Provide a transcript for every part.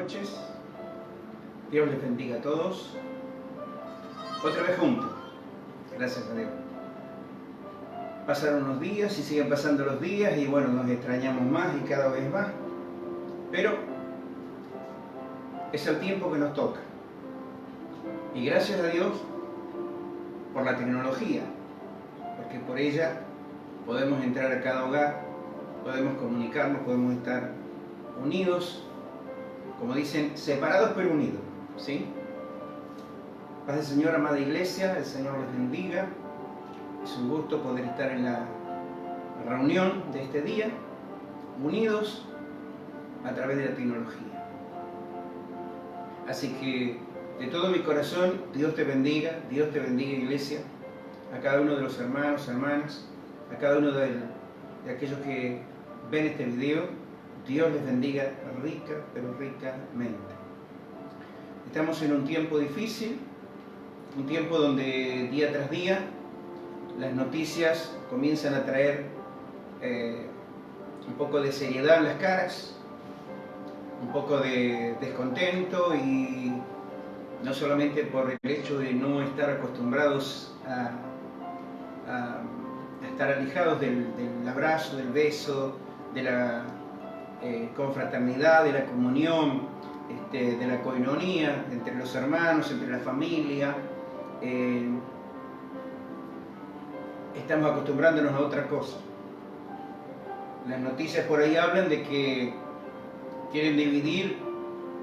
noches. Dios les bendiga a todos. Otra vez juntos, gracias a Dios. Pasaron unos días y siguen pasando los días y bueno, nos extrañamos más y cada vez más. Pero es el tiempo que nos toca. Y gracias a Dios por la tecnología, porque por ella podemos entrar a cada hogar, podemos comunicarnos, podemos estar unidos, como dicen, separados pero unidos, ¿sí? Paz del Señor, amada iglesia, el Señor les bendiga. Es un gusto poder estar en la reunión de este día, unidos a través de la tecnología. Así que, de todo mi corazón, Dios te bendiga, iglesia, a cada uno de los hermanos, hermanas, a cada uno de aquellos que ven este video. Dios les bendiga rica, pero ricamente. Estamos en un tiempo difícil, un tiempo donde día tras día las noticias comienzan a traer un poco de seriedad en las caras, un poco de descontento, y no solamente por el hecho de no estar acostumbrados a estar alejados del abrazo, del beso, de la confraternidad, de la comunión, de la coinonía entre los hermanos, entre la familia. Estamos acostumbrándonos a otra cosa. Las noticias por ahí hablan de que quieren dividir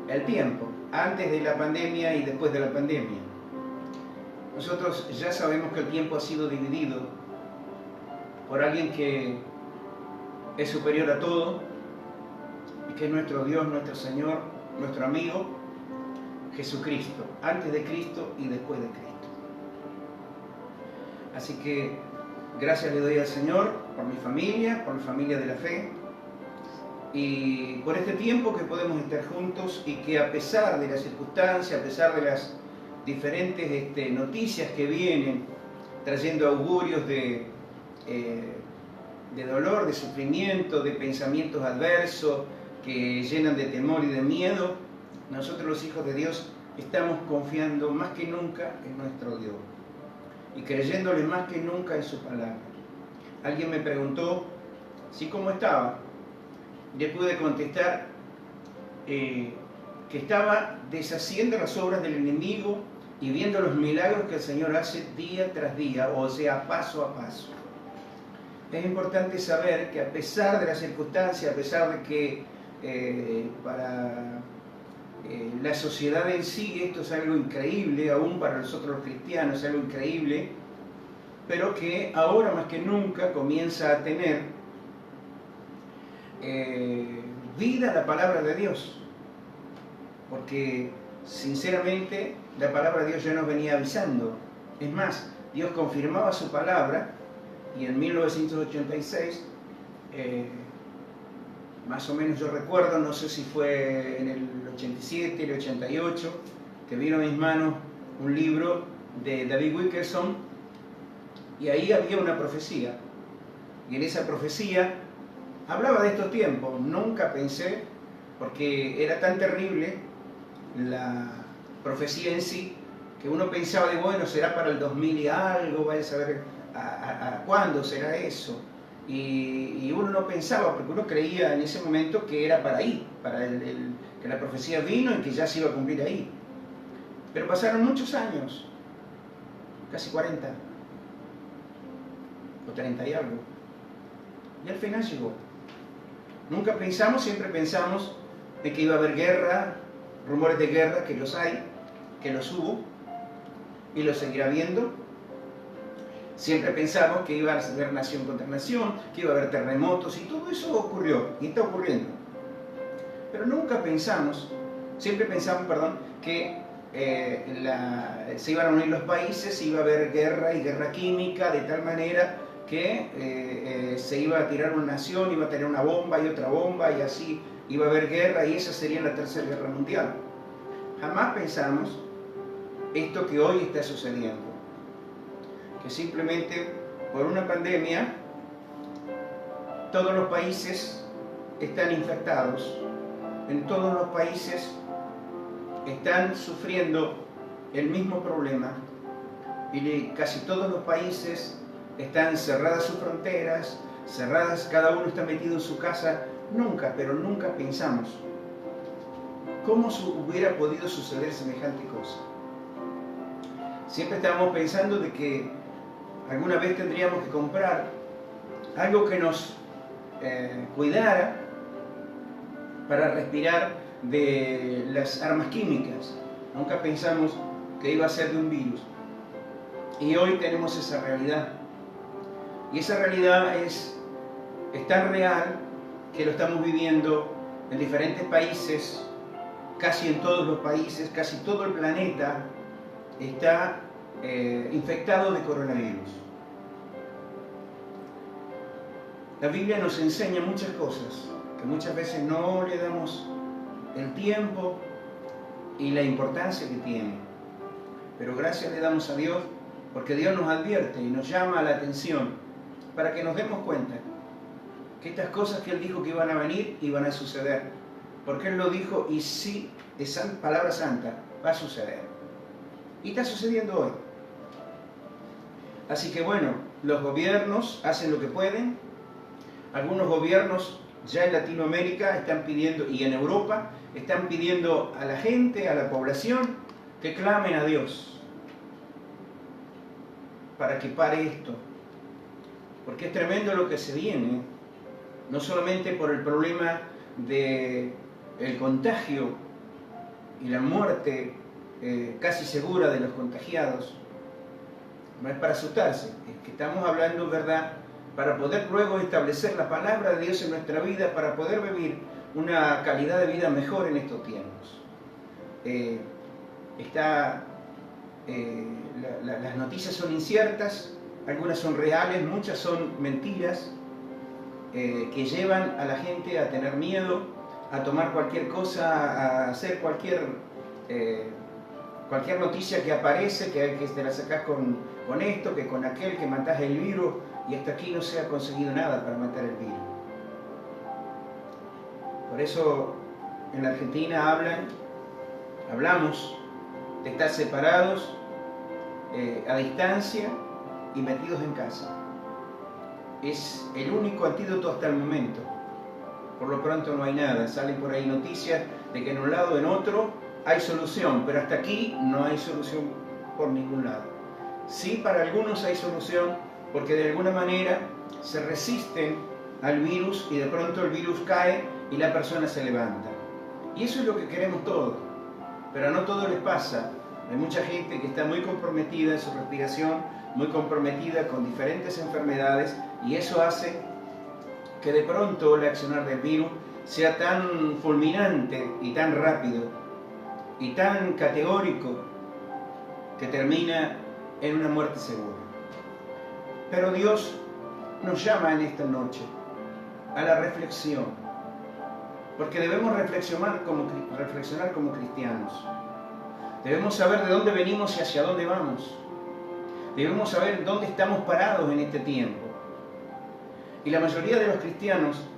el tiempo, antes de la pandemia y después de la pandemia. Nosotros ya sabemos que el tiempo ha sido dividido por alguien que es superior a todo y que es nuestro Dios, nuestro Señor, nuestro amigo, Jesucristo, antes de Cristo y después de Cristo. Así que gracias le doy al Señor por mi familia, por la familia de la fe, y por este tiempo que podemos estar juntos, y que a pesar de las circunstancias, a pesar de las diferentes noticias que vienen trayendo augurios de dolor, de sufrimiento, de pensamientos adversos que llenan de temor y de miedo, nosotros los hijos de Dios estamos confiando más que nunca en nuestro Dios y creyéndole más que nunca en su palabra. Alguien me preguntó si cómo estaba. Le pude contestar que estaba deshaciendo las obras del enemigo y viendo los milagros que el Señor hace día tras día, o sea, paso a paso. Es importante saber que a pesar de las circunstancias, a pesar de que para la sociedad en sí esto es algo increíble, aún para nosotros los cristianos es algo increíble, pero que ahora más que nunca comienza a tener vida la palabra de Dios, porque sinceramente la palabra de Dios ya nos venía avisando. Es más, Dios confirmaba su palabra, y en 1986 más o menos yo recuerdo, no sé si fue en el 87, el 88, que vino a mis manos un libro de David Wilkerson, y ahí había una profecía, y en esa profecía hablaba de estos tiempos. Nunca pensé, porque era tan terrible la profecía en sí, que uno pensaba de bueno, será para el 2000 y algo, vaya a saber a cuándo será eso. Y uno no pensaba, porque uno creía en ese momento que era para ahí, que la profecía vino y que ya se iba a cumplir ahí. Pero pasaron muchos años, casi 40, o 30 y algo, y al final llegó. Nunca pensamos, siempre pensamos de que iba a haber guerra, rumores de guerra, que los hay, que los hubo, y los seguirá habiendo. Siempre pensamos que iba a haber nación contra nación, que iba a haber terremotos, y todo eso ocurrió, y está ocurriendo. Pero nunca pensamos, siempre pensamos, que se iban a unir los países, iba a haber guerra y guerra química, de tal manera que se iba a tirar una nación, iba a tener una bomba y otra bomba, y así iba a haber guerra, y esa sería la tercera guerra mundial. Jamás pensamos esto que hoy está sucediendo, que simplemente por una pandemia todos los países están infectados en todos los países están sufriendo el mismo problema y casi todos los países están cerradas sus fronteras, cerradas, cada uno está metido en su casa. Nunca, pero nunca pensamos cómo hubiera podido suceder semejante cosa. Siempre estábamos pensando de que alguna vez tendríamos que comprar algo que nos cuidara para respirar de las armas químicas. Nunca pensamos que iba a ser de un virus. Y hoy tenemos esa realidad. Y esa realidad es tan real que lo estamos viviendo en diferentes países, casi en todos los países, casi todo el planeta está infectado de coronavirus. La Biblia nos enseña muchas cosas que muchas veces no le damos el tiempo y la importancia que tiene. Pero gracias le damos a Dios porque Dios nos advierte y nos llama a la atención para que nos demos cuenta que estas cosas que Él dijo que iban a venir, iban a suceder. Porque Él lo dijo y sí, es palabra santa, va a suceder. Y está sucediendo hoy. Así que bueno, los gobiernos hacen lo que pueden. Algunos gobiernos ya en Latinoamérica están pidiendo, y en Europa, están pidiendo a la gente, a la población, que clamen a Dios para que pare esto. Porque es tremendo lo que se viene, no solamente por el problema del contagio y la muerte casi segura de los contagiados. No es para asustarse, es que estamos hablando verdad para poder luego establecer la palabra de Dios en nuestra vida, para poder vivir una calidad de vida mejor en estos tiempos. Las noticias son inciertas, algunas son reales, muchas son mentiras, que llevan a la gente a tener miedo, a tomar cualquier cosa, a hacer cualquier noticia que aparece, que te la sacás con esto, que con aquel, que matás el virus, y hasta aquí no se ha conseguido nada para matar el virus. Por eso en la Argentina hablamos de estar separados, a distancia y metidos en casa. Es el único antídoto hasta el momento. Por lo pronto no hay nada. Salen por ahí noticias de que en un lado o en otro hay solución, pero hasta aquí no hay solución por ningún lado. Sí, para algunos hay solución porque de alguna manera se resisten al virus y de pronto el virus cae y la persona se levanta. Y eso es lo que queremos todos, pero no todo les pasa. Hay mucha gente que está muy comprometida en su respiración, muy comprometida con diferentes enfermedades, y eso hace que de pronto el accionar del virus sea tan fulminante y tan rápido y tan categórico que termina en una muerte segura. Pero Dios nos llama en esta noche a la reflexión, porque debemos reflexionar como cristianos. Debemos saber de dónde venimos y hacia dónde vamos. Debemos saber dónde estamos parados en este tiempo. Y la mayoría de los cristianos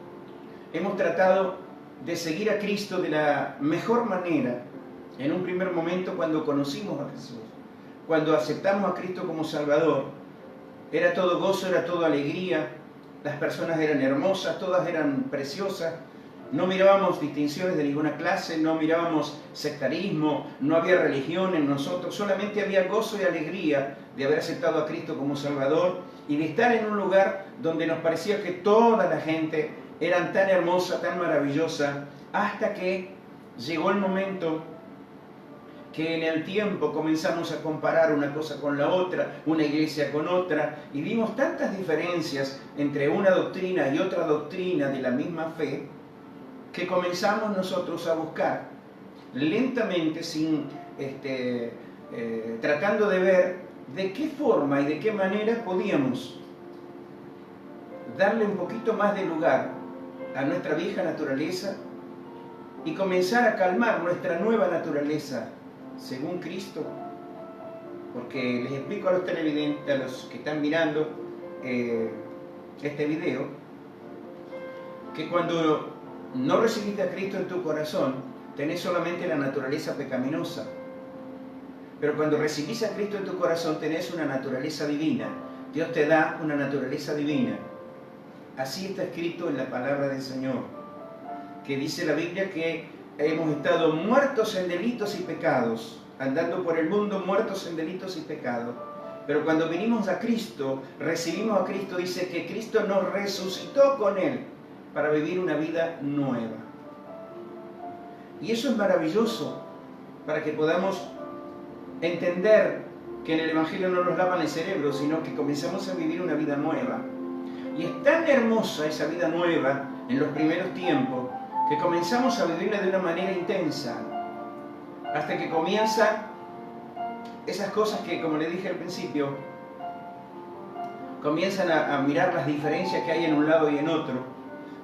hemos tratado de seguir a Cristo de la mejor manera en un primer momento cuando conocimos a Jesús. Cuando aceptamos a Cristo como Salvador, era todo gozo, era todo alegría, las personas eran hermosas, todas eran preciosas, no mirábamos distinciones de ninguna clase, no mirábamos sectarismo, no había religión en nosotros, solamente había gozo y alegría de haber aceptado a Cristo como Salvador y de estar en un lugar donde nos parecía que toda la gente era tan hermosa, tan maravillosa, hasta que llegó el momento que en el tiempo comenzamos a comparar una cosa con la otra, una iglesia con otra, y vimos tantas diferencias entre una doctrina y otra doctrina de la misma fe, que comenzamos nosotros a buscar lentamente, tratando de ver de qué forma y de qué manera podíamos darle un poquito más de lugar a nuestra vieja naturaleza y comenzar a calmar nuestra nueva naturaleza según Cristo. Porque les explico a los televidentes, a los que están mirando este video, que cuando no recibiste a Cristo en tu corazón, tenés solamente la naturaleza pecaminosa. Pero cuando recibís a Cristo en tu corazón, tenés una naturaleza divina. Dios te da una naturaleza divina. Así está escrito en la palabra del Señor, que dice la Biblia que hemos estado muertos en delitos y pecados, andando por el mundo muertos en delitos y pecados. Pero cuando vinimos a Cristo, recibimos a Cristo, dice que Cristo nos resucitó con Él para vivir una vida nueva. Y eso es maravilloso para que podamos entender que en el Evangelio no nos lavan el cerebro, sino que comenzamos a vivir una vida nueva. Y es tan hermosa esa vida nueva en los primeros tiempos que comenzamos a vivirla de una manera intensa, hasta que comienzan esas cosas que, como le dije al principio, comienzan a mirar las diferencias que hay en un lado y en otro,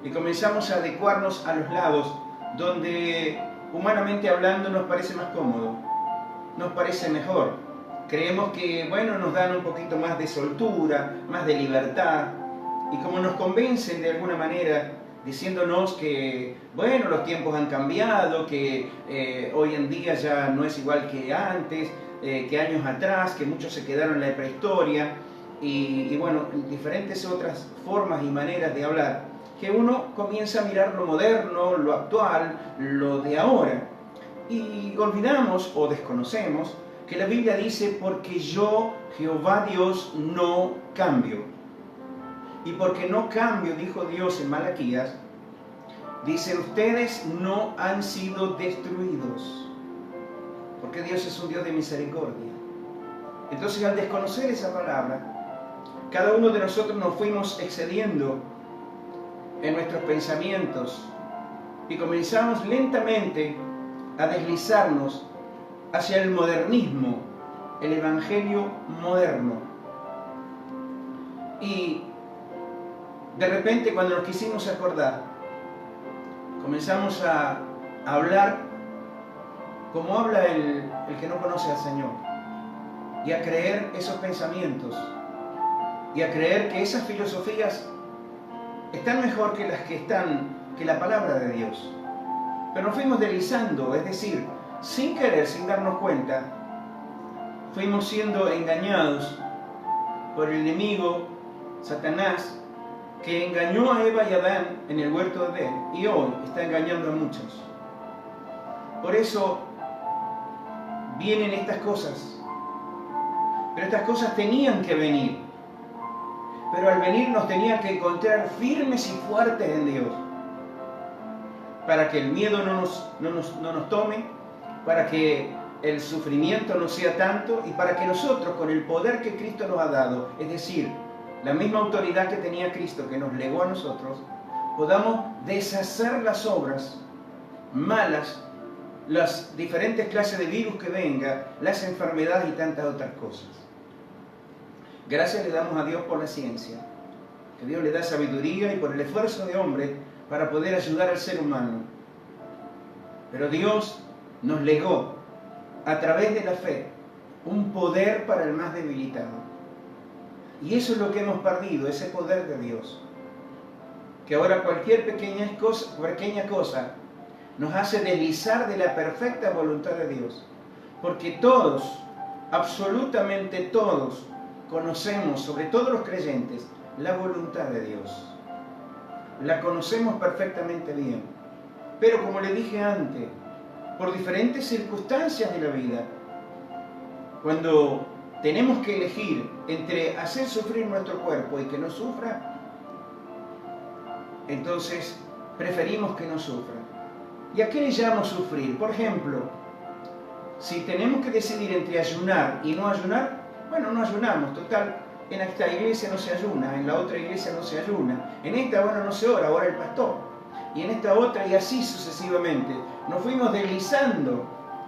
y comenzamos a adecuarnos a los lados donde, humanamente hablando, nos parece más cómodo, nos parece mejor. Creemos que, bueno, nos dan un poquito más de soltura, más de libertad, y como nos convencen de alguna manera, diciéndonos que, bueno, los tiempos han cambiado, que hoy en día ya no es igual que antes, que años atrás, que muchos se quedaron en la prehistoria, y bueno, diferentes otras formas y maneras de hablar, que uno comienza a mirar lo moderno, lo actual, lo de ahora, y olvidamos o desconocemos que la Biblia dice: porque yo, Jehová Dios, no cambio. Y porque no cambio, dijo Dios en Malaquías, dice: ustedes no han sido destruidos. Porque Dios es un Dios de misericordia. Entonces, al desconocer esa palabra, cada uno de nosotros nos fuimos excediendo en nuestros pensamientos y comenzamos lentamente a deslizarnos hacia el modernismo, el evangelio moderno. Y de repente, cuando nos quisimos acordar, comenzamos a hablar como habla el que no conoce al Señor, y a creer esos pensamientos, y a creer que esas filosofías están mejor que las que la palabra de Dios. Pero nos fuimos deslizando, es decir, sin querer, sin darnos cuenta, fuimos siendo engañados por el enemigo, Satanás, que engañó a Eva y a Adán en el huerto de Edén, y hoy está engañando a muchos. Por eso vienen estas cosas, pero estas cosas tenían que venir, pero al venir nos tenían que encontrar firmes y fuertes en Dios, para que el miedo no nos tome, para que el sufrimiento no sea tanto, y para que nosotros, con el poder que Cristo nos ha dado, es decir, la misma autoridad que tenía Cristo, que nos legó a nosotros, podamos deshacer las obras malas, las diferentes clases de virus que vengan, las enfermedades y tantas otras cosas. Gracias le damos a Dios por la ciencia, que Dios le da sabiduría, y por el esfuerzo de hombre para poder ayudar al ser humano. Pero Dios nos legó, a través de la fe, un poder para el más debilitado. Y eso es lo que hemos perdido, ese poder de Dios. Que ahora cualquier pequeña cosa nos hace deslizar de la perfecta voluntad de Dios. Porque todos, absolutamente todos, conocemos, sobre todo los creyentes, la voluntad de Dios. La conocemos perfectamente bien. Pero como le dije antes, por diferentes circunstancias de la vida, cuando tenemos que elegir entre hacer sufrir nuestro cuerpo y que no sufra, entonces preferimos que no sufra. ¿Y a qué le llamo sufrir? Por ejemplo, si tenemos que decidir entre ayunar y no ayunar, bueno, no ayunamos, total, en esta iglesia no se ayuna, en la otra iglesia no se ayuna, en esta, bueno, no se ora, ora el pastor, y en esta otra, y así sucesivamente. Nos fuimos deslizando.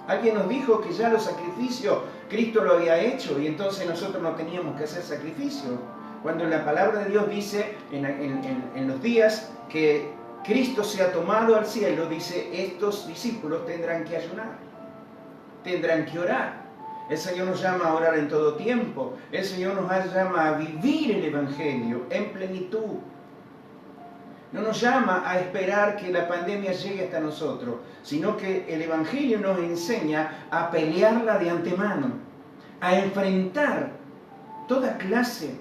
Alguien nos dijo que ya los sacrificios Cristo lo había hecho, y entonces nosotros no teníamos que hacer sacrificio. Cuando la palabra de Dios dice en los días que Cristo se ha tomado al cielo, dice: estos discípulos tendrán que ayunar, tendrán que orar. El Señor nos llama a orar en todo tiempo. El Señor nos llama a vivir el Evangelio en plenitud. no nos llama a esperar que la pandemia llegue hasta nosotros, sino que el Evangelio nos enseña a pelearla de antemano, a enfrentar toda clase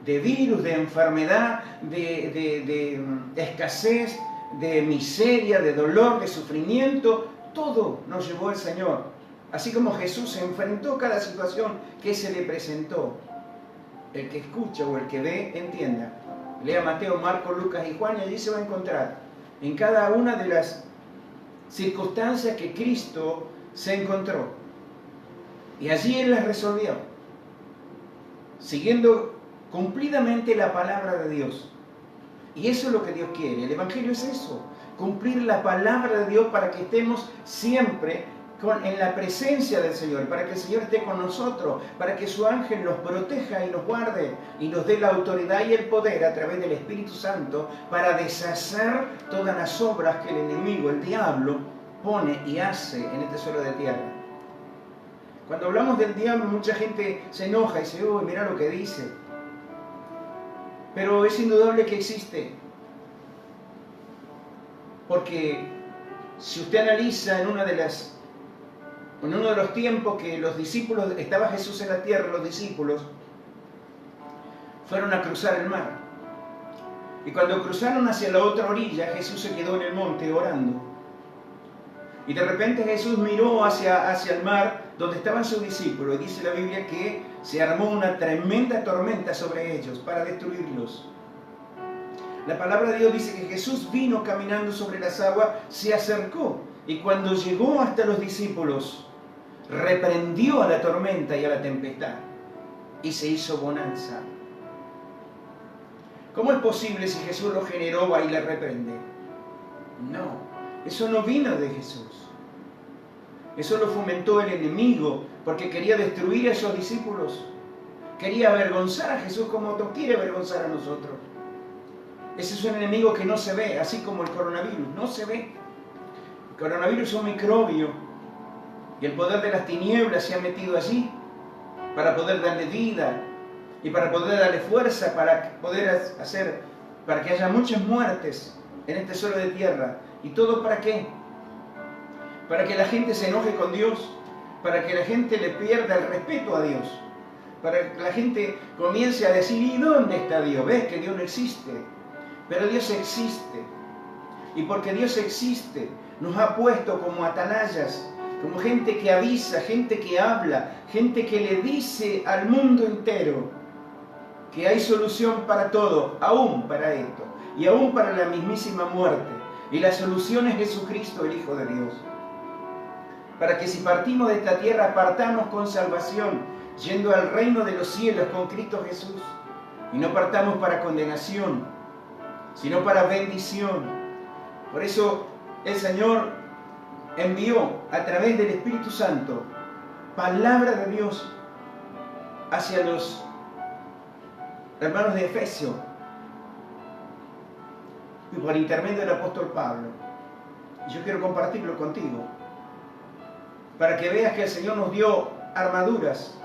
de virus, de enfermedad, de escasez, de miseria, de dolor, de sufrimiento. Todo nos llevó el Señor. Así como Jesús se enfrentó a cada situación que se le presentó. El que escucha o el que ve, entienda. Lea Mateo, Marcos, Lucas y Juan y allí se va a encontrar en cada una de las circunstancias que Cristo se encontró. Y allí Él las resolvió, siguiendo cumplidamente la palabra de Dios. Y eso es lo que Dios quiere. El Evangelio es eso, cumplir la palabra de Dios para que estemos siempre en la presencia del Señor, para que el Señor esté con nosotros, para que su ángel nos proteja y nos guarde y nos dé la autoridad y el poder a través del Espíritu Santo para deshacer todas las obras que el enemigo, el diablo, pone y hace en este suelo de tierra. Cuando hablamos del diablo, mucha gente se enoja y dice, uy, mira lo que dice. Pero es indudable que existe. Porque si usted analiza en uno de los tiempos que los discípulos, estaba Jesús en la tierra, los discípulos fueron a cruzar el mar. Y cuando cruzaron hacia la otra orilla, Jesús se quedó en el monte orando. Y de repente Jesús miró hacia el mar donde estaban sus discípulos. Y dice la Biblia que se armó una tremenda tormenta sobre ellos para destruirlos. La palabra de Dios dice que Jesús vino caminando sobre las aguas, se acercó. Y cuando llegó hasta los discípulos, reprendió a la tormenta y a la tempestad. Y se hizo bonanza. ¿Cómo es posible si Jesús lo generó, va y le reprende? No, eso no vino de Jesús. Eso lo fomentó el enemigo porque quería destruir a esos discípulos. Quería avergonzar a Jesús como nos quiere avergonzar a nosotros. Ese es un enemigo que no se ve, así como el coronavirus, no se ve. El coronavirus es un microbio y el poder de las tinieblas se ha metido allí para poder darle vida y para poder darle fuerza, para que haya muchas muertes en este suelo de tierra. ¿Y todo para qué? Para que la gente se enoje con Dios, para que la gente le pierda el respeto a Dios, para que la gente comience a decir, ¿y dónde está Dios? ¿Ves que Dios no existe? Pero Dios existe. Y porque Dios existe, nos ha puesto como atalayas, como gente que avisa, gente que habla, gente que le dice al mundo entero que hay solución para todo, aún para esto, y aún para la mismísima muerte. Y la solución es Jesucristo, el Hijo de Dios. Para que si partimos de esta tierra, partamos con salvación, yendo al reino de los cielos con Cristo Jesús. Y no partamos para condenación, sino para bendición. Por eso el Señor envió a través del Espíritu Santo palabra de Dios hacia los hermanos de Efesio y por intermedio del apóstol Pablo. Y yo quiero compartirlo contigo para que veas que el Señor nos dio armaduras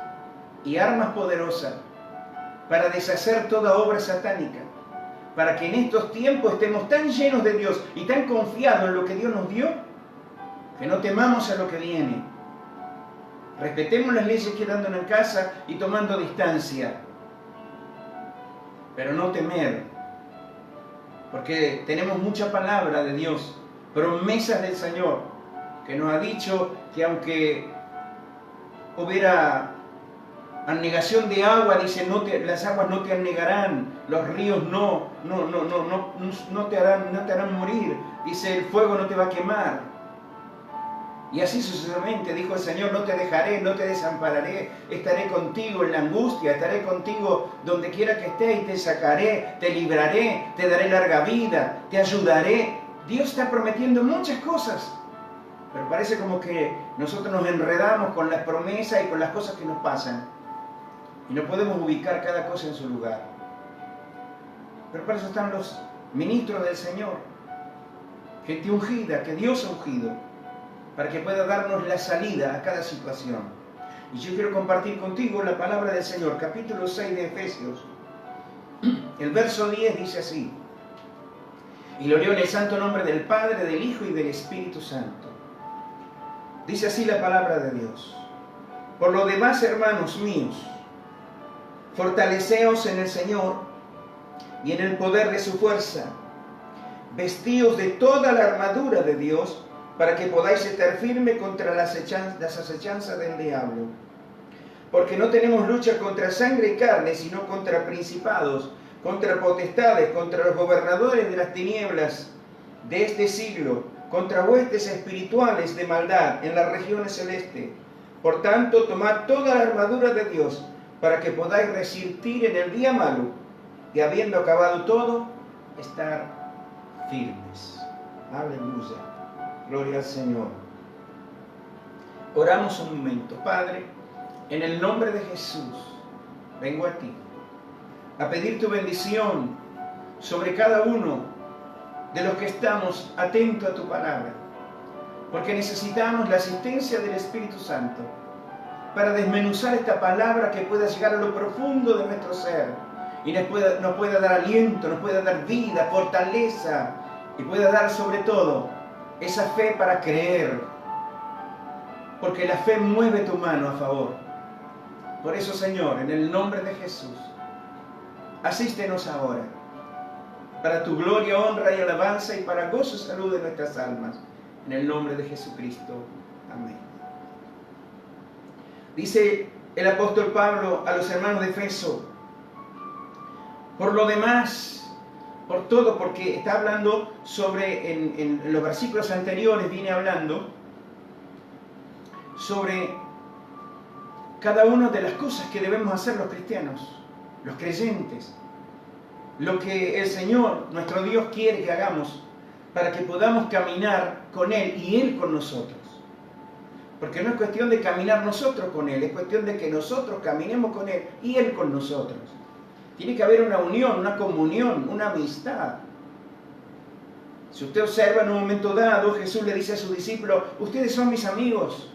y armas poderosas para deshacer toda obra satánica, para que en estos tiempos estemos tan llenos de Dios y tan confiados en lo que Dios nos dio, que no temamos a lo que viene. Respetemos las leyes quedándonos en casa y tomando distancia, pero no temer, porque tenemos mucha palabra de Dios, promesas del Señor, que nos ha dicho que aunque hubiera anegación de agua, dice, las aguas no te anegarán, los ríos no te harán morir, dice, el fuego no te va a quemar. Y así sucesivamente dijo el Señor, no te dejaré, no te desampararé, estaré contigo en la angustia, estaré contigo donde quiera que estés y te sacaré, te libraré, te daré larga vida, te ayudaré. Dios está prometiendo muchas cosas, pero parece como que nosotros nos enredamos con las promesas y con las cosas que nos pasan y no podemos ubicar cada cosa en su lugar. Pero para eso están los ministros del Señor, gente ungida, que Dios ha ungido, para que pueda darnos la salida a cada situación. Y yo quiero compartir contigo la palabra del Señor, capítulo 6 de Efesios. El verso 10 dice así: Y lo leo en el santo nombre del Padre, del Hijo y del Espíritu Santo. Dice así la palabra de Dios. Por lo demás, hermanos míos, fortaleceos en el Señor y en el poder de su fuerza. Vestíos de toda la armadura de Dios para que podáis estar firme contra las acechanzas del diablo. Porque no tenemos lucha contra sangre y carne, sino contra principados, contra potestades, contra los gobernadores de las tinieblas de este siglo, contra huestes espirituales de maldad en las regiones celestes. Por tanto, tomad toda la armadura de Dios para que podáis resistir en el día malo y, habiendo acabado todo, estar firmes. Aleluya. Gloria al Señor. Oramos un momento. Padre, en el nombre de Jesús, vengo a ti a pedir tu bendición sobre cada uno de los que estamos atentos a tu palabra, porque necesitamos la asistencia del Espíritu Santo para desmenuzar esta palabra que pueda llegar a lo profundo de nuestro ser y nos pueda dar aliento, nos pueda dar vida, fortaleza y pueda dar sobre todo esa fe para creer, porque la fe mueve tu mano a favor. Por eso, Señor, en el nombre de Jesús, asístenos ahora, para tu gloria, honra y alabanza y para gozo y salud de nuestras almas. En el nombre de Jesucristo. Amén. Dice el apóstol Pablo a los hermanos de Efeso, por lo demás, por todo, porque está hablando sobre, en los versículos anteriores viene hablando sobre cada una de las cosas que debemos hacer los cristianos, los creyentes, lo que el Señor, nuestro Dios, quiere que hagamos para que podamos caminar con Él y Él con nosotros. Porque no es cuestión de caminar nosotros con Él, es cuestión de que nosotros caminemos con Él y Él con nosotros. Tiene que haber una unión, una comunión, una amistad. Si usted observa en un momento dado, Jesús le dice a sus discípulos, ustedes son mis amigos,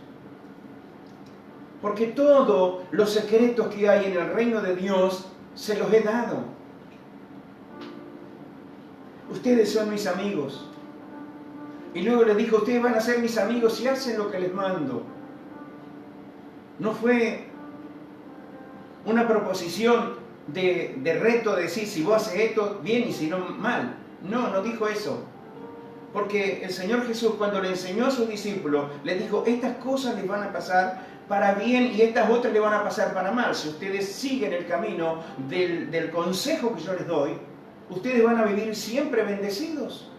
porque todos los secretos que hay en el reino de Dios se los he dado. Ustedes son mis amigos. Y luego les dijo, ustedes van a ser mis amigos si hacen lo que les mando. No fue una proposición de reto de decir, si vos haces esto, bien, y si no, mal. No, no dijo eso. Porque el Señor Jesús, cuando le enseñó a sus discípulos, les dijo, estas cosas les van a pasar para bien y estas otras les van a pasar para mal. Si ustedes siguen el camino del consejo que yo les doy, ustedes van a vivir siempre bendecidos,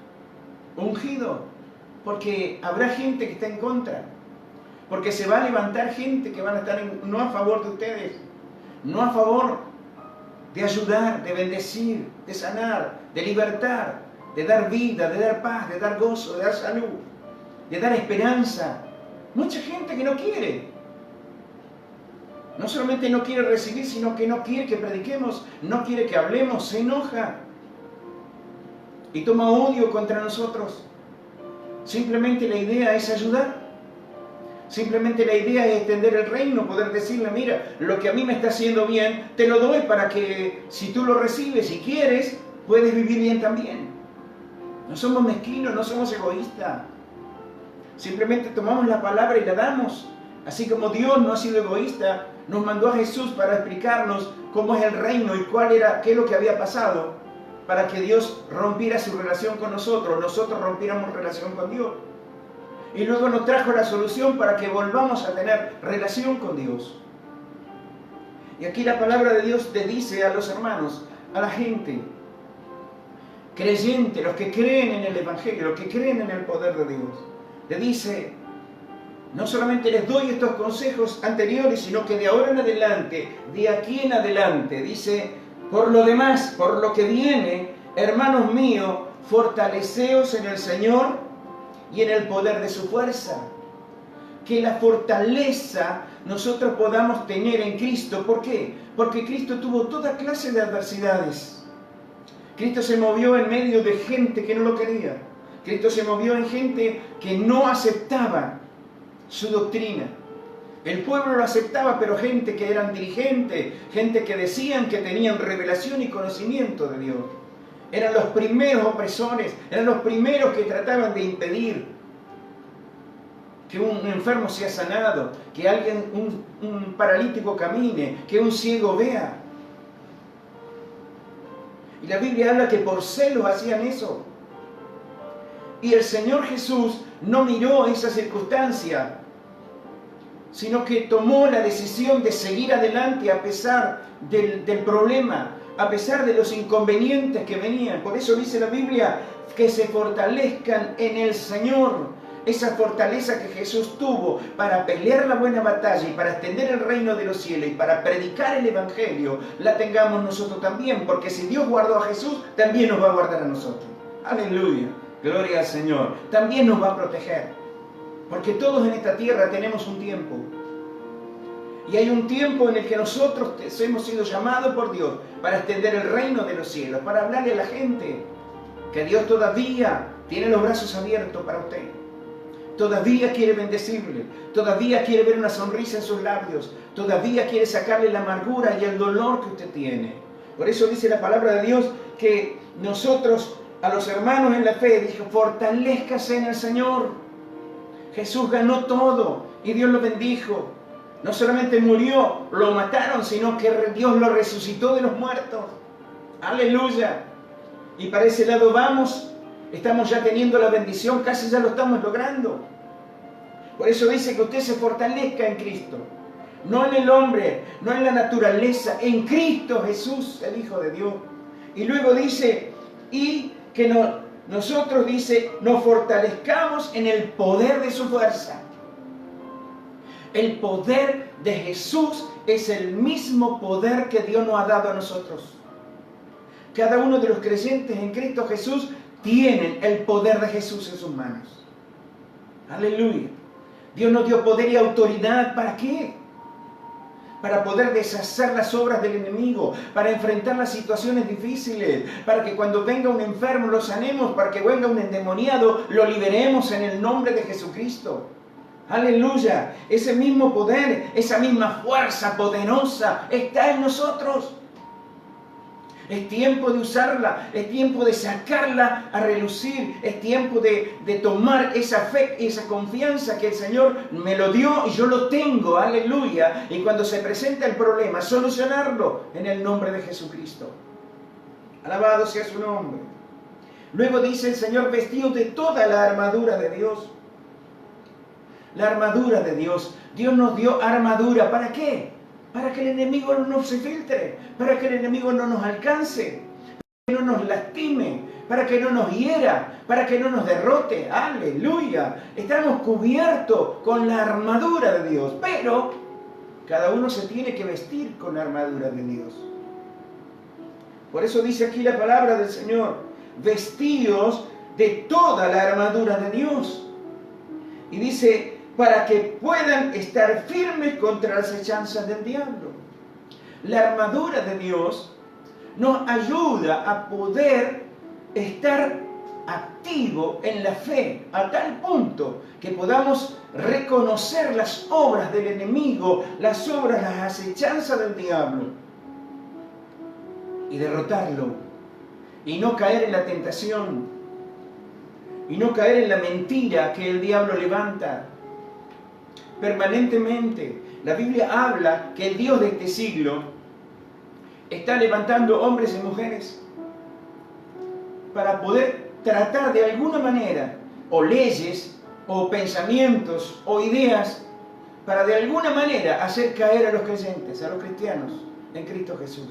ungidos, porque habrá gente que está en contra, porque se va a levantar gente que van a estar no a favor de ustedes, no a favor de ayudar, de bendecir, de sanar, de libertar, de dar vida, de dar paz, de dar gozo, de dar salud, de dar esperanza. Mucha gente que no quiere. No solamente no quiere recibir, sino que no quiere que prediquemos, no quiere que hablemos, se enoja y toma odio contra nosotros. Simplemente la idea es ayudar. Simplemente la idea es extender el reino, poder decirle, mira, lo que a mí me está haciendo bien, te lo doy para que si tú lo recibes y quieres, puedes vivir bien también. No somos mezquinos, no somos egoístas. Simplemente tomamos la palabra y la damos. Así como Dios no ha sido egoísta, nos mandó a Jesús para explicarnos cómo es el reino y qué es lo que había pasado, para que Dios rompiera su relación con nosotros, nosotros rompiéramos relación con Dios. Y luego nos trajo la solución para que volvamos a tener relación con Dios. Y aquí la palabra de Dios le dice a los hermanos, a la gente creyente, los que creen en el Evangelio, los que creen en el poder de Dios, le dice, no solamente les doy estos consejos anteriores, sino que de ahora en adelante, de aquí en adelante, dice, por lo demás, por lo que viene, hermanos míos, fortaleceos en el Señor y en el poder de su fuerza. Que la fortaleza nosotros podamos tener en Cristo. ¿Por qué? Porque Cristo tuvo toda clase de adversidades. Cristo se movió en medio de gente que no lo quería. Cristo se movió en gente que no aceptaba su doctrina. El pueblo lo aceptaba, pero gente que eran dirigentes, gente que decían que tenían revelación y conocimiento de Dios. Eran los primeros opresores, eran los primeros que trataban de impedir que un enfermo sea sanado, que alguien, un paralítico camine, que un ciego vea. Y la Biblia habla que por celos hacían eso. Y el Señor Jesús no miró esa circunstancia, sino que tomó la decisión de seguir adelante a pesar del problema, a pesar de los inconvenientes que venían. Por eso dice la Biblia que se fortalezcan en el Señor. Esa fortaleza que Jesús tuvo para pelear la buena batalla y para extender el reino de los cielos y para predicar el Evangelio, la tengamos nosotros también, porque si Dios guardó a Jesús, también nos va a guardar a nosotros. Aleluya, gloria al Señor. También nos va a proteger, porque todos en esta tierra tenemos un tiempo. Y hay un tiempo en el que nosotros hemos sido llamados por Dios para extender el reino de los cielos, para hablarle a la gente que Dios todavía tiene los brazos abiertos para usted. Todavía quiere bendecirle, todavía quiere ver una sonrisa en sus labios, todavía quiere sacarle la amargura y el dolor que usted tiene. Por eso dice la palabra de Dios que nosotros, a los hermanos en la fe, dijo, fortalezcase en el Señor. Jesús ganó todo y Dios lo bendijo. No solamente murió, lo mataron, sino que Dios lo resucitó de los muertos. Aleluya. Y para ese lado vamos. Estamos ya teniendo la bendición, casi ya lo estamos logrando. Por eso dice que usted se fortalezca en Cristo. No en el hombre, no en la naturaleza, en Cristo Jesús, el Hijo de Dios. Y luego dice, y que nosotros, dice, nos fortalezcamos en el poder de su fuerza. El poder de Jesús es el mismo poder que Dios nos ha dado a nosotros. Cada uno de los creyentes en Cristo Jesús tienen el poder de Jesús en sus manos. Aleluya. Dios nos dio poder y autoridad. ¿Para qué? Para poder deshacer las obras del enemigo, para enfrentar las situaciones difíciles, para que cuando venga un enfermo lo sanemos, para que venga un endemoniado lo liberemos en el nombre de Jesucristo. Aleluya. Ese mismo poder, esa misma fuerza poderosa está en nosotros. Es tiempo de usarla, es tiempo de sacarla a relucir, es tiempo de tomar esa fe, esa confianza que el Señor me lo dio y yo lo tengo, aleluya. Y cuando se presenta el problema, solucionarlo en el nombre de Jesucristo. Alabado sea su nombre. Luego dice el Señor, vestidos de toda la armadura de Dios. La armadura de Dios. Dios nos dio armadura, ¿para qué? Para que el enemigo no se filtre, para que el enemigo no nos alcance, para que no nos lastime, para que no nos hiera, para que no nos derrote. ¡Aleluya! Estamos cubiertos con la armadura de Dios, pero cada uno se tiene que vestir con la armadura de Dios. Por eso dice aquí la palabra del Señor, vestidos de toda la armadura de Dios. Y dice, para que puedan estar firmes contra las hechanzas del diablo. La armadura de Dios nos ayuda a poder estar activo en la fe, a tal punto que podamos reconocer las obras del enemigo, las obras, las acechanzas del diablo, y derrotarlo, y no caer en la tentación, y no caer en la mentira que el diablo levanta permanentemente. La Biblia habla que el Dios de este siglo está levantando hombres y mujeres para poder tratar de alguna manera, o leyes, o pensamientos, o ideas, para de alguna manera hacer caer a los creyentes, a los cristianos en Cristo Jesús.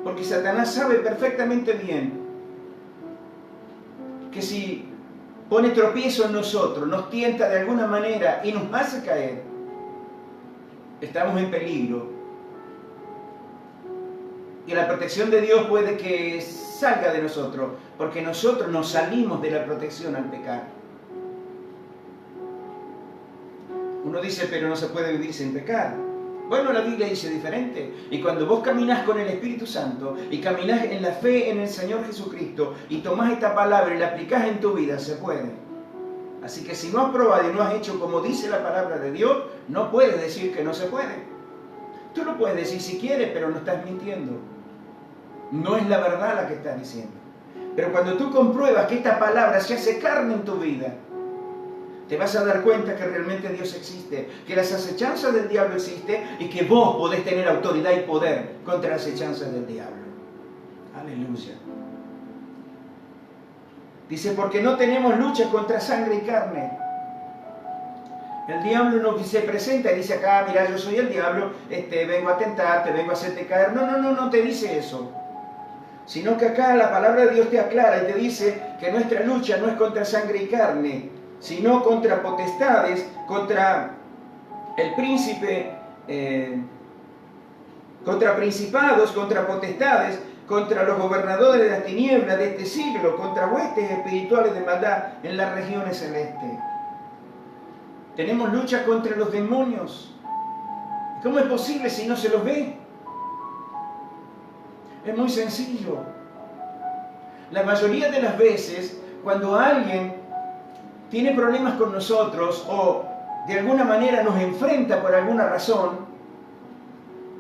Porque Satanás sabe perfectamente bien que si pone tropiezo en nosotros, nos tienta de alguna manera y nos hace caer, estamos en peligro. Y la protección de Dios puede que salga de nosotros, porque nosotros nos salimos de la protección al pecar. Uno dice, pero no se puede vivir sin pecar. Bueno, la Biblia dice diferente. Y cuando vos caminás con el Espíritu Santo y caminás en la fe en el Señor Jesucristo y tomás esta palabra y la aplicás en tu vida, se puede. Así que si no has probado y no has hecho como dice la palabra de Dios, no puedes decir que no se puede. Tú lo puedes decir si quieres, pero no estás mintiendo. No es la verdad la que estás diciendo. Pero cuando tú compruebas que esta palabra se hace carne en tu vida, te vas a dar cuenta que realmente Dios existe, que las acechanzas del diablo existen y que vos podés tener autoridad y poder contra las acechanzas del diablo. Aleluya. Dice, porque no tenemos lucha contra sangre y carne. El diablo no se presenta y dice acá, mira, yo soy el diablo, vengo a tentarte, vengo a hacerte caer. No te dice eso. Sino que acá la palabra de Dios te aclara y te dice que nuestra lucha no es contra sangre y carne, sino contra potestades, contra el príncipe, contra principados, contra potestades, contra los gobernadores de las tinieblas de este siglo, contra huestes espirituales de maldad en las regiones celestes. Tenemos lucha contra los demonios. ¿Cómo es posible si no se los ve? Es muy sencillo. La mayoría de las veces, cuando alguien tiene problemas con nosotros o de alguna manera nos enfrenta por alguna razón,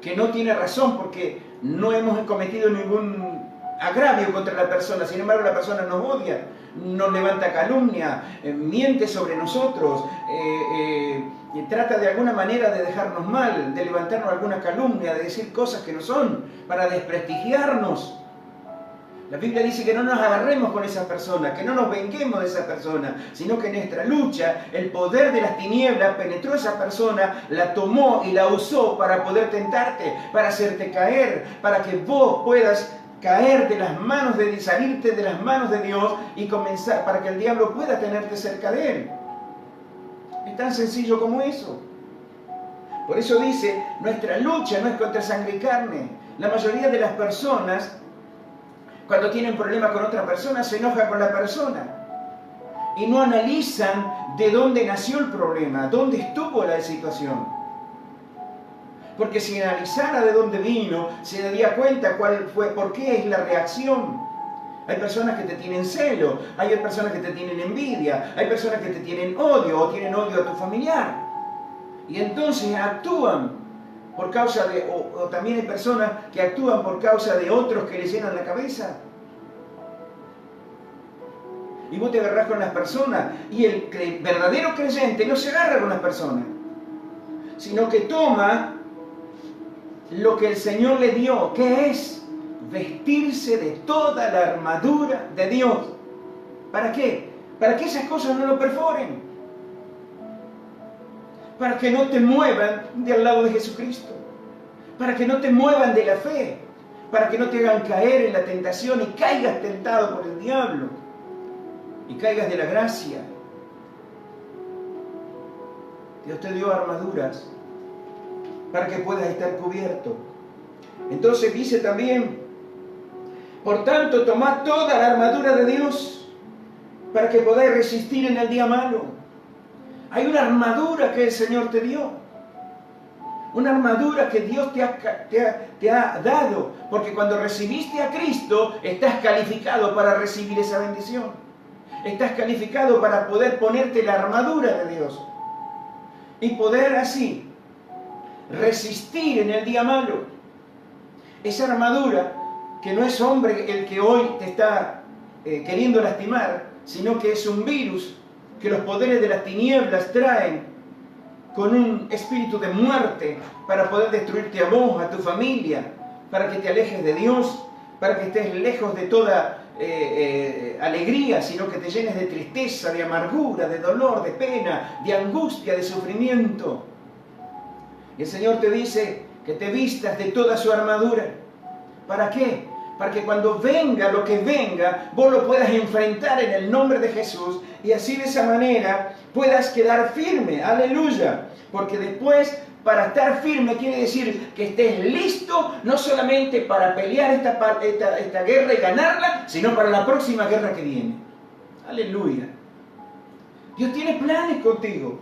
que no tiene razón porque no hemos cometido ningún agravio contra la persona, sin embargo la persona nos odia, nos levanta calumnia, miente sobre nosotros, trata de alguna manera de dejarnos mal, de levantarnos alguna calumnia, de decir cosas que no son, para desprestigiarnos. La Biblia dice que no nos agarremos con esa persona, que no nos venguemos de esa persona, sino que en nuestra lucha el poder de las tinieblas penetró a esa persona, la tomó y la usó para poder tentarte, para hacerte caer, para que vos puedas caer de las manos de Dios, salirte de las manos de Dios y comenzar, para que el diablo pueda tenerte cerca de él. Es tan sencillo como eso. Por eso dice, nuestra lucha no es contra sangre y carne. La mayoría de las personas, cuando tienen problemas con otra persona, se enojan con la persona y no analizan de dónde nació el problema, dónde estuvo la situación. Porque si analizara de dónde vino, se daría cuenta cuál fue, por qué es la reacción. Hay personas que te tienen celo, hay personas que te tienen envidia, hay personas que te tienen odio o tienen odio a tu familiar. Y entonces actúan por causa de, o también hay personas que actúan por causa de otros que les llenan la cabeza. Y vos te agarrás con las personas, y el verdadero creyente no se agarra con las personas, sino que toma lo que el Señor le dio, que es vestirse de toda la armadura de Dios. ¿Para qué? Para que esas cosas no lo perforen, para que no te muevan del lado de Jesucristo, para que no te muevan de la fe, para que no te hagan caer en la tentación y caigas tentado por el diablo y caigas de la gracia. Dios te dio armaduras para que puedas estar cubierto. Entonces dice también, por tanto, tomad toda la armadura de Dios para que podáis resistir en el día malo. Hay una armadura que el Señor te dio, una armadura que Dios te ha dado, porque cuando recibiste a Cristo, estás calificado para recibir esa bendición. Estás calificado para poder ponerte la armadura de Dios y poder así resistir en el día malo. Esa armadura, que no es hombre el que hoy te está queriendo lastimar, sino que es un virus que los poderes de las tinieblas traen con un espíritu de muerte para poder destruirte a vos, a tu familia, para que te alejes de Dios, para que estés lejos de toda alegría, sino que te llenes de tristeza, de amargura, de dolor, de pena, de angustia, de sufrimiento. Y el Señor te dice que te vistas de toda su armadura. ¿Para qué? Para que cuando venga lo que venga, vos lo puedas enfrentar en el nombre de Jesús y así de esa manera puedas quedar firme. ¡Aleluya! Porque después, para estar firme quiere decir que estés listo no solamente para pelear esta guerra y ganarla, sino para la próxima guerra que viene. ¡Aleluya! Dios tiene planes contigo.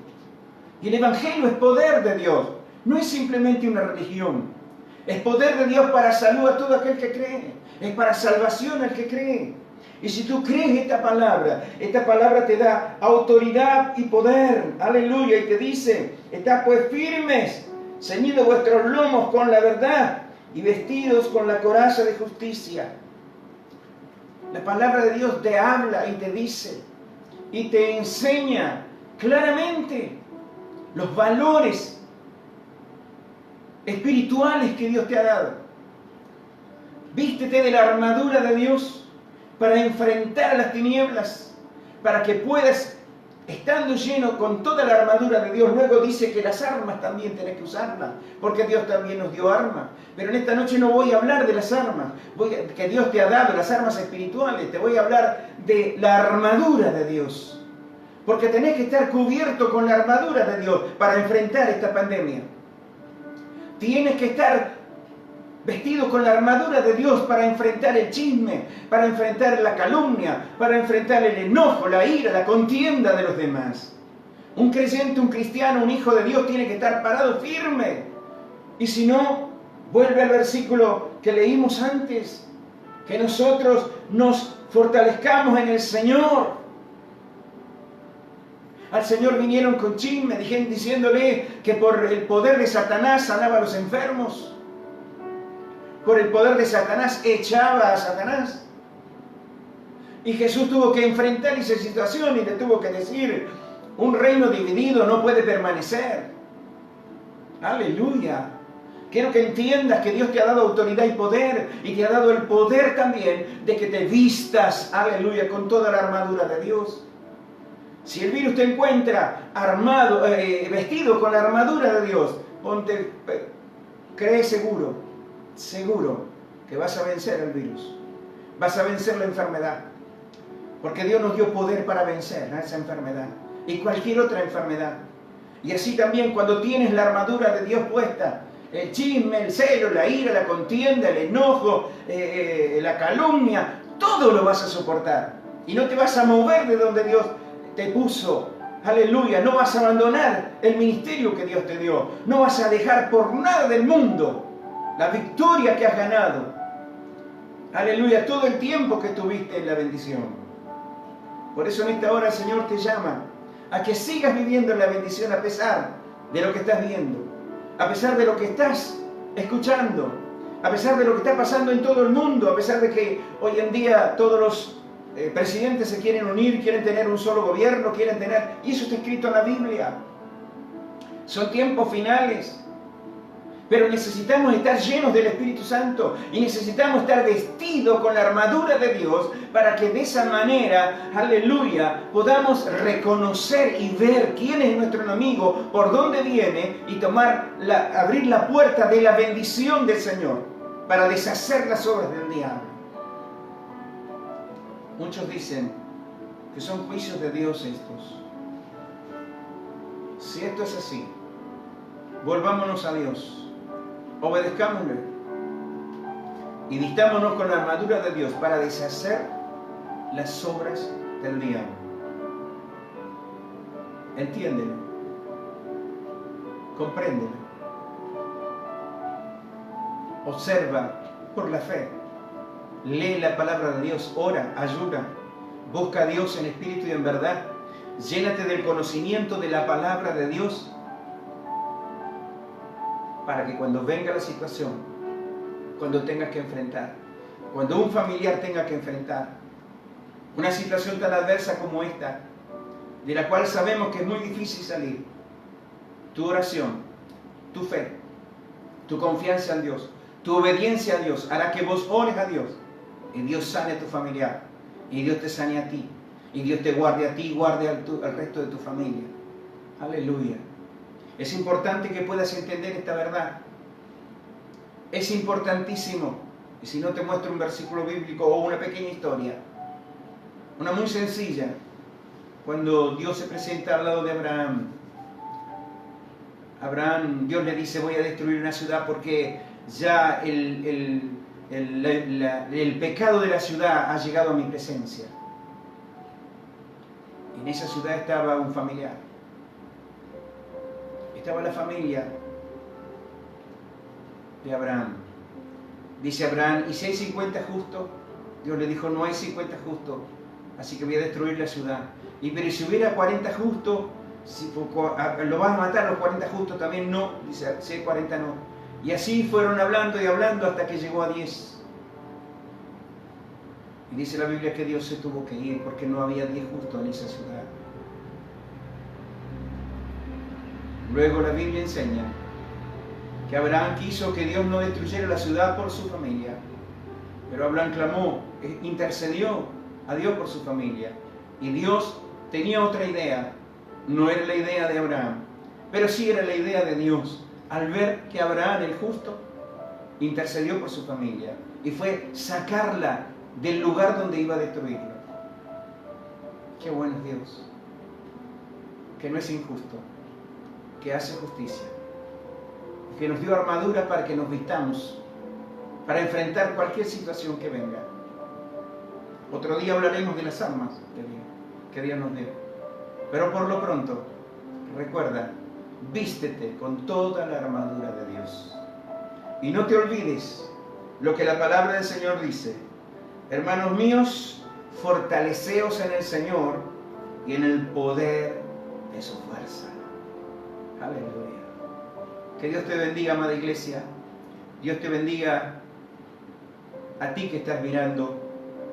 Y el Evangelio es poder de Dios. No es simplemente una religión. Es poder de Dios para salud a todo aquel que cree. Es para salvación al que cree. Y si tú crees esta palabra te da autoridad y poder. Aleluya. Y te dice, estad pues firmes, ceñidos vuestros lomos con la verdad y vestidos con la coraza de justicia. La palabra de Dios te habla y te dice y te enseña claramente los valores espirituales que Dios te ha dado. Vístete de la armadura de Dios para enfrentar las tinieblas, para que puedas, estando lleno con toda la armadura de Dios. Luego dice que las armas también tenés que usarlas, porque Dios también nos dio armas. Pero en esta noche no voy a hablar de las armas que Dios te ha dado, las armas espirituales. Te voy a hablar de la armadura de Dios, porque tenés que estar cubierto con la armadura de Dios para enfrentar esta pandemia. Tienes que estar vestido con la armadura de Dios para enfrentar el chisme, para enfrentar la calumnia, para enfrentar el enojo, la ira, la contienda de los demás. Un creyente, un cristiano, un hijo de Dios tiene que estar parado firme. Y si no, vuelve al versículo que leímos antes, que nosotros nos fortalezcamos en el Señor. Al Señor vinieron con chisme, diciéndole que por el poder de Satanás sanaba a los enfermos. Por el poder de Satanás echaba a Satanás. Y Jesús tuvo que enfrentar esa situación y le tuvo que decir, un reino dividido no puede permanecer. Aleluya. Quiero que entiendas que Dios te ha dado autoridad y poder, y te ha dado el poder también de que te vistas, aleluya, con toda la armadura de Dios. Si el virus te encuentra armado, vestido con la armadura de Dios, cree seguro que vas a vencer el virus, vas a vencer la enfermedad, porque Dios nos dio poder para vencer a esa enfermedad y cualquier otra enfermedad. Y así también cuando tienes la armadura de Dios puesta, el chisme, el celo, la ira, la contienda, el enojo, la calumnia, todo lo vas a soportar y no te vas a mover de donde Dios te puso. Aleluya, no vas a abandonar el ministerio que Dios te dio, no vas a dejar por nada del mundo la victoria que has ganado. Aleluya, todo el tiempo que estuviste en la bendición. Por eso en esta hora el Señor te llama a que sigas viviendo en la bendición a pesar de lo que estás viendo, a pesar de lo que estás escuchando, a pesar de lo que está pasando en todo el mundo, a pesar de que hoy en día todos los presidentes se quieren unir, quieren tener un solo gobierno, y eso está escrito en la Biblia. Son tiempos finales. Pero necesitamos estar llenos del Espíritu Santo y necesitamos estar vestidos con la armadura de Dios para que de esa manera, aleluya, podamos reconocer y ver quién es nuestro enemigo, por dónde viene y abrir la puerta de la bendición del Señor para deshacer las obras del diablo. Muchos dicen que son juicios de Dios estos. Si esto es así, volvámonos a Dios. Obedezcámosle y vistámonos con la armadura de Dios para deshacer las obras del diablo. Entiéndelo, compréndelo, observa por la fe, lee la palabra de Dios, ora, ayuna, busca a Dios en espíritu y en verdad, llénate del conocimiento de la palabra de Dios, para que cuando venga la situación, cuando tengas que enfrentar, cuando un familiar tenga que enfrentar una situación tan adversa como esta, de la cual sabemos que es muy difícil salir, tu oración, tu fe, tu confianza en Dios, tu obediencia a Dios hará que vos ores a Dios y Dios sane a tu familiar y Dios te sane a ti y Dios te guarde a ti y guarde al resto de tu familia. Aleluya. Es importante que puedas entender esta verdad. Es importantísimo. Y si no te muestro un versículo bíblico o una pequeña historia, una muy sencilla, cuando Dios se presenta al lado de Abraham. Dios le dice, voy a destruir una ciudad porque ya el pecado de la ciudad ha llegado a mi presencia. En esa ciudad estaba un familiar. Estaba la familia de Abraham. Dice Abraham, ¿y si hay 50 justos? Dios le dijo, no hay 50 justos, así que voy a destruir la ciudad. Pero si hubiera 40 justos, lo vas a matar los 40 justos también, no. Dice, si hay 40 no. Y así fueron hablando y hablando hasta que llegó a 10. Y dice la Biblia que Dios se tuvo que ir porque no había 10 justos en esa ciudad. Luego la Biblia enseña que Abraham quiso que Dios no destruyera la ciudad por su familia. Pero Abraham clamó, intercedió a Dios por su familia. Y Dios tenía otra idea. No era la idea de Abraham, pero sí era la idea de Dios. Al ver que Abraham, el justo, intercedió por su familia y fue sacarla del lugar donde iba a destruirlo. Qué bueno es Dios, que no es injusto, que hace justicia, que nos dio armadura para que nos vistamos, para enfrentar cualquier situación que venga. Otro día hablaremos de las armas que Dios nos dio. Pero por lo pronto, recuerda, vístete con toda la armadura de Dios. Y no te olvides lo que la palabra del Señor dice. Hermanos míos, fortaleceos en el Señor y en el poder de su fuerza. Aleluya. Que Dios te bendiga, amada iglesia. Dios te bendiga a ti que estás mirando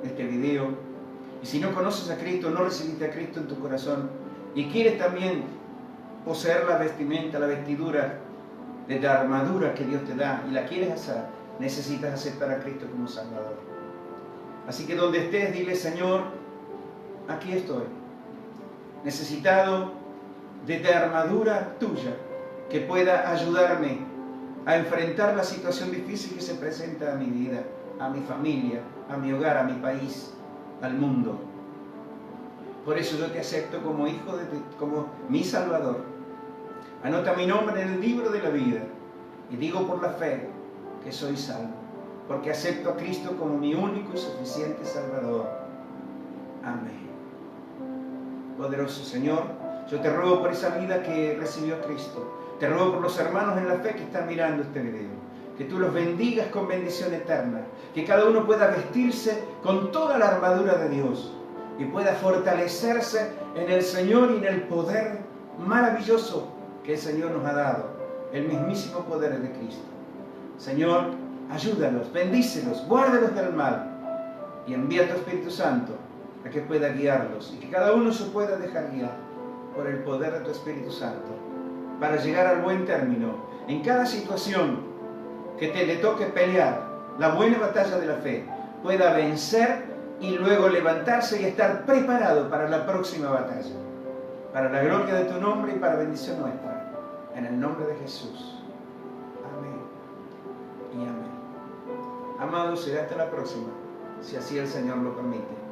este video. Y si no conoces a Cristo, no recibiste a Cristo en tu corazón y quieres también poseer la vestimenta, la vestidura de la armadura que Dios te da y la quieres hacer, necesitas aceptar a Cristo como Salvador. Así que donde estés, dile: Señor, aquí estoy, necesitado de la armadura tuya que pueda ayudarme a enfrentar la situación difícil que se presenta a mi vida, a mi familia, a mi hogar, a mi país, al mundo. Por eso yo te acepto como hijo como mi Salvador. Anota mi nombre en el libro de la vida y digo por la fe que soy salvo, porque acepto a Cristo como mi único y suficiente Salvador. Amén. Poderoso Señor, yo te ruego por esa vida que recibió Cristo. Te ruego por los hermanos en la fe que están mirando este video, que tú los bendigas con bendición eterna, que cada uno pueda vestirse con toda la armadura de Dios y pueda fortalecerse en el Señor y en el poder maravilloso que el Señor nos ha dado, el mismísimo poder de Cristo. Señor, ayúdalos, bendícelos, guárdalos del mal y envía tu Espíritu Santo a que pueda guiarlos y que cada uno se pueda dejar guiar por el poder de tu Espíritu Santo para llegar al buen término en cada situación que le toque pelear la buena batalla de la fe, pueda vencer y luego levantarse y estar preparado para la próxima batalla, para la gloria de tu nombre y para bendición nuestra, en el nombre de Jesús. Amén y amén. Amados, será hasta la próxima, si así el Señor lo permite.